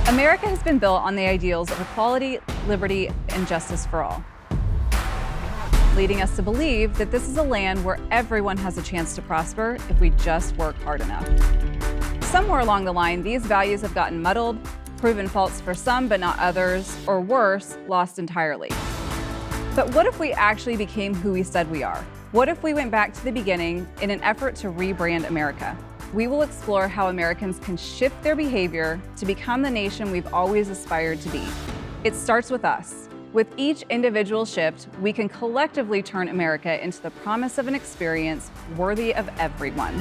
America has been built on the ideals of equality, liberty, and justice for all, leading us to believe that this is a land where everyone has a chance to prosper if we just work hard enough. Somewhere along the line, these values have gotten muddled, proven false for some but not others, or worse, lost entirely. But what if we actually became who we said we are? What if we went back to the beginning in an effort to rebrand America? We will explore how Americans can shift their behavior to become the nation we've always aspired to be. It starts with us. With each individual shift, we can collectively turn America into the promise of an experience worthy of everyone.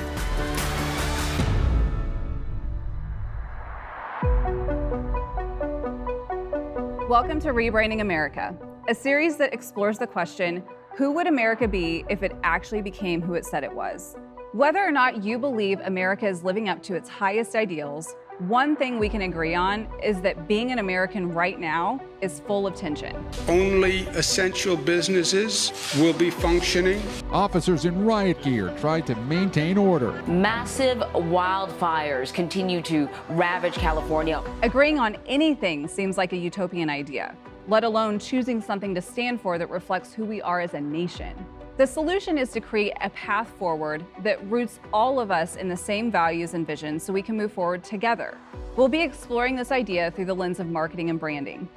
Welcome to Rebranding America, a series that explores the question, who would America be if it actually became who it said it was? Whether or not you believe America is living up to its highest ideals, one thing we can agree on is that being an American right now is full of tension. Only essential businesses will be functioning. Officers in riot gear tried to maintain order. Massive wildfires continue to ravage California. Agreeing on anything seems like a utopian idea, let alone choosing something to stand for that reflects who we are as a nation. The solution is to create a path forward that roots all of us in the same values and visions so we can move forward together. We'll be exploring this idea through the lens of marketing and branding.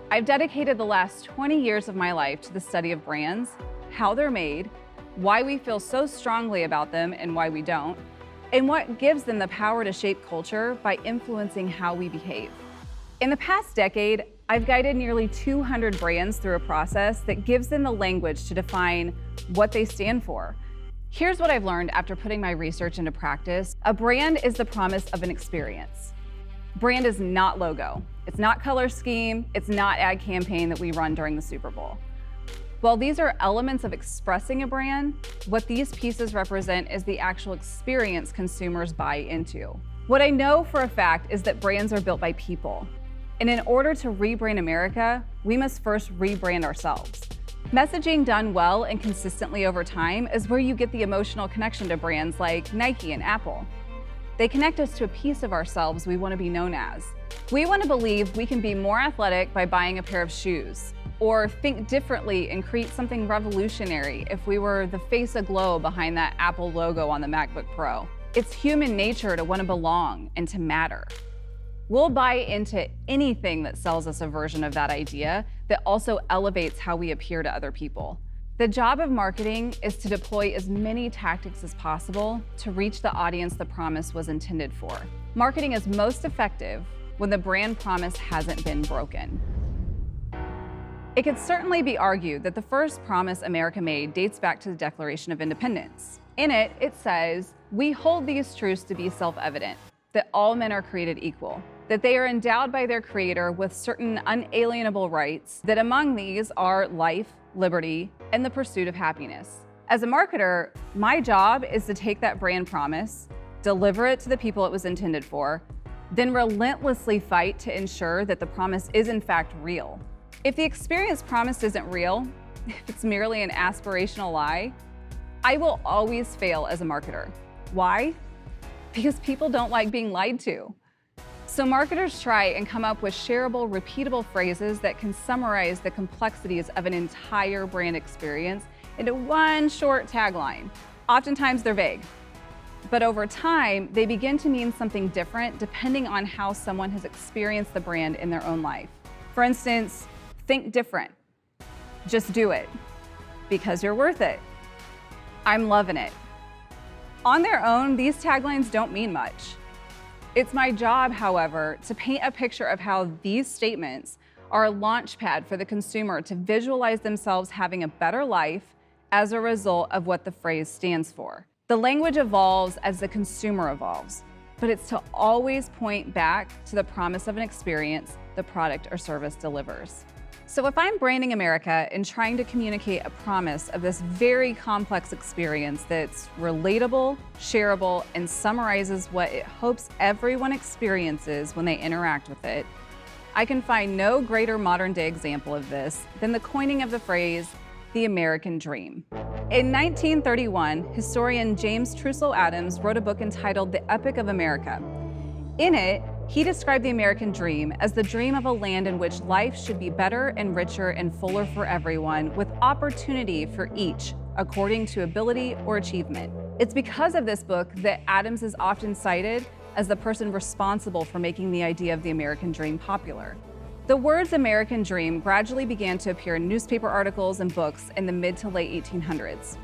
I've dedicated the last 20 years of my life to the study of brands, how they're made, why we feel so strongly about them and why we don't, and what gives them the power to shape culture by influencing how we behave. In the past decade, I've guided nearly 200 brands through a process that gives them the language to define what they stand for. Here's what I've learned after putting my research into practice. A brand is the promise of an experience. Brand is not logo. It's not color scheme. It's not ad campaign that we run during the Super Bowl. While these are elements of expressing a brand, what these pieces represent is the actual experience consumers buy into. What I know for a fact is that brands are built by people. And in order to rebrand America, we must first rebrand ourselves. Messaging done well and consistently over time is where you get the emotional connection to brands like Nike and Apple. They connect us to a piece of ourselves we want to be known as. We want to believe we can be more athletic by buying a pair of shoes, or think differently and create something revolutionary if we were the face aglow behind that Apple logo on the MacBook Pro. It's human nature to want to belong and to matter. We'll buy into anything that sells us a version of that idea that also elevates how we appear to other people. The job of marketing is to deploy as many tactics as possible to reach the audience the promise was intended for. Marketing is most effective when the brand promise hasn't been broken. It could certainly be argued that the first promise America made dates back to the Declaration of Independence. In it, it says, "We hold these truths to be self-evident, that all men are created equal, that they are endowed by their Creator with certain unalienable rights, that among these are life, liberty, and the pursuit of happiness." As a marketer, my job is to take that brand promise, deliver it to the people it was intended for, then relentlessly fight to ensure that the promise is in fact real. If the experience promised isn't real, if it's merely an aspirational lie, I will always fail as a marketer. Why? Because people don't like being lied to. So marketers try and come up with shareable, repeatable phrases that can summarize the complexities of an entire brand experience into one short tagline. Oftentimes they're vague, but over time, they begin to mean something different depending on how someone has experienced the brand in their own life. For instance, think different. Just do it. Because you're worth it. I'm loving it. On their own, these taglines don't mean much. It's my job, however, to paint a picture of how these statements are a launch pad for the consumer to visualize themselves having a better life as a result of what the phrase stands for. The language evolves as the consumer evolves, but it's to always point back to the promise of an experience the product or service delivers. So if I'm branding America and trying to communicate a promise of this very complex experience that's relatable, shareable, and summarizes what it hopes everyone experiences when they interact with it, I can find no greater modern-day example of this than the coining of the phrase, the American dream. In 1931, historian James Trussell Adams wrote a book entitled The Epic of America. In it, He described the American dream as the dream of a land in which life should be better and richer and fuller for everyone, with opportunity for each, according to ability or achievement. It's because of this book that Adams is often cited as the person responsible for making the idea of the American dream popular. The words American dream gradually began to appear in newspaper articles and books in the mid to late 1800s.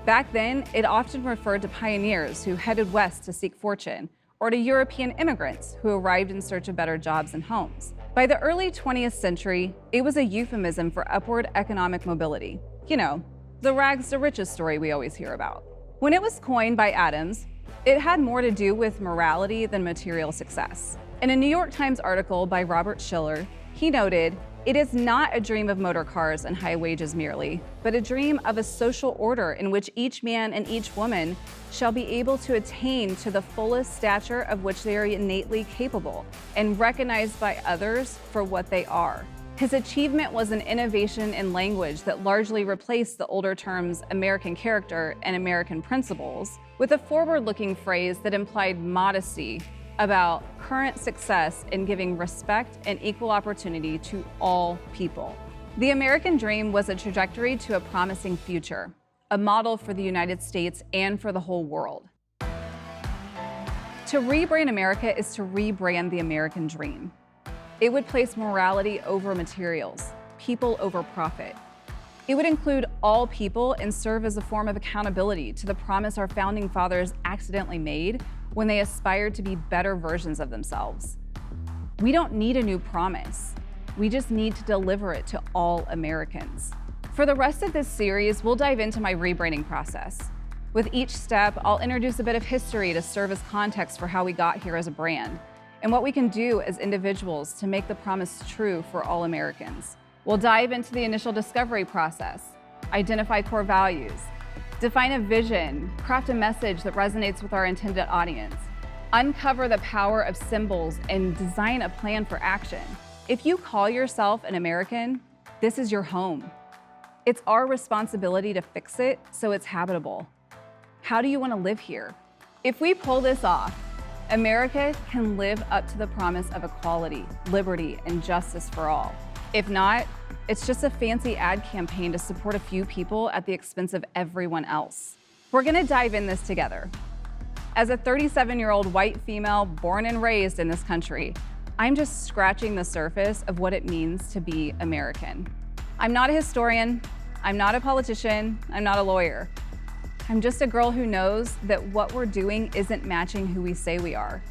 Back then, it often referred to pioneers who headed west to seek fortune, or to European immigrants who arrived in search of better jobs and homes. By the early 20th century, it was a euphemism for upward economic mobility. You know, the rags to riches story we always hear about. When it was coined by Adams, it had more to do with morality than material success. In a New York Times article by Robert Schiller, he noted, "It is not a dream of motor cars and high wages merely, but a dream of a social order in which each man and each woman shall be able to attain to the fullest stature of which they are innately capable and recognized by others for what they are." His achievement was an innovation in language that largely replaced the older terms American character and American principles with a forward-looking phrase that implied modesty about current success in giving respect and equal opportunity to all people. The American dream was a trajectory to a promising future, a model for the United States and for the whole world. To rebrand America is to rebrand the American dream. It would place morality over materials, people over profit. It would include all people and serve as a form of accountability to the promise our founding fathers accidentally made when they aspired to be better versions of themselves. We don't need a new promise. We just need to deliver it to all Americans. For the rest of this series, we'll dive into my rebranding process. With each step, I'll introduce a bit of history to serve as context for how we got here as a brand, and what we can do as individuals to make the promise true for all Americans. We'll dive into the initial discovery process, identify core values, define a vision, craft a message that resonates with our intended audience, uncover the power of symbols, and design a plan for action. If you call yourself an American, this is your home. It's our responsibility to fix it so it's habitable. How do you want to live here? If we pull this off, America can live up to the promise of equality, liberty, and justice for all. If not, it's just a fancy ad campaign to support a few people at the expense of everyone else. We're gonna dive in this together. As a 37-year-old white female born and raised in this country, I'm just scratching the surface of what it means to be American. I'm not a historian, I'm not a politician, I'm not a lawyer. I'm just a girl who knows that what we're doing isn't matching who we say we are.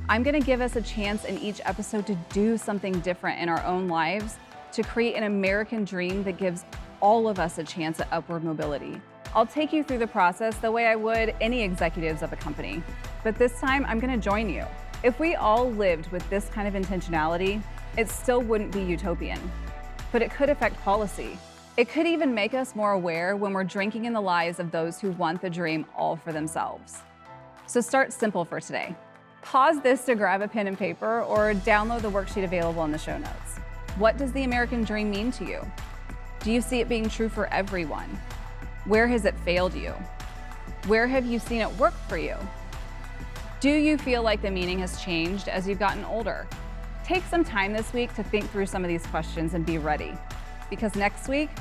I'm gonna give us a chance in each episode to do something different in our own lives to create an American dream that gives all of us a chance at upward mobility. I'll take you through the process the way I would any executives of a company, but this time I'm gonna join you. If we all lived with this kind of intentionality, it still wouldn't be utopian, but it could affect policy. It could even make us more aware when we're drinking in the lives of those who want the dream all for themselves. So start simple for today. Pause this to grab a pen and paper or download the worksheet available in the show notes. What does the American dream mean to you? Do you see it being true for everyone? Where has it failed you? Where have you seen it work for you? Do you feel like the meaning has changed as you've gotten older? Take some time this week to think through some of these questions and be ready. Because next week,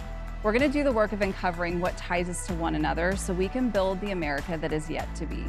we're gonna do the work of uncovering what ties us to one another so we can build the America that is yet to be.